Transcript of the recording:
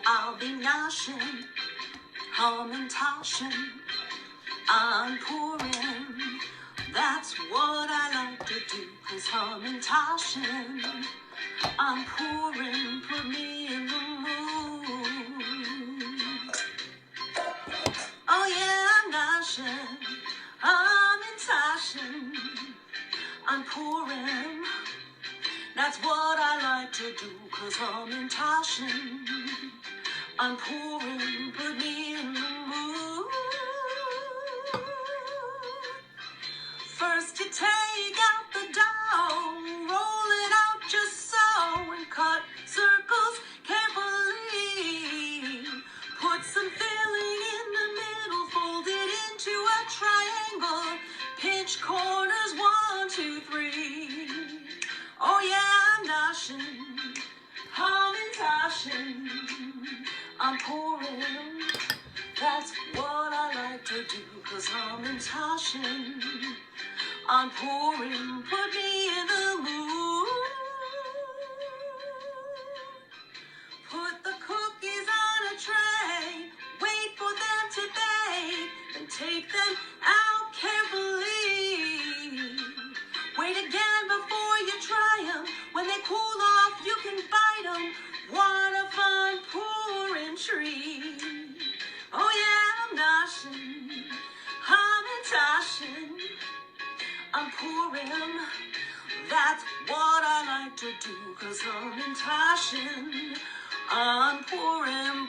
I'll be Noshin, Hamantaschen on Purim. That's what I like to do, 'cause Hamantaschen on Purim put me in the mood. Oh yeah, I'm Noshin, Hamantaschen on Purim. That's what I like to do, 'cause Hamantaschen on Purim put me in the mood. First you take out the dough, roll it out just so, and cut circles carefully. Put some filling in the middle, fold it into a triangle, pinch corners 1, 2, 3. Oh yeah, I'm Noshin, Hamantaschen on Purim. That's what I like to do, 'cause Hamantaschen on Purim put me in the mood. Put the cookies on a tray, wait for them to bake, then take them out carefully. Wait again before you try them. When they cool off, you can bite them. What a fun Purim treat. Oh yeah, I'm Noshin, Hamantaschen on Purim. That's what I like to do, 'cause Hamantaschen on Purim.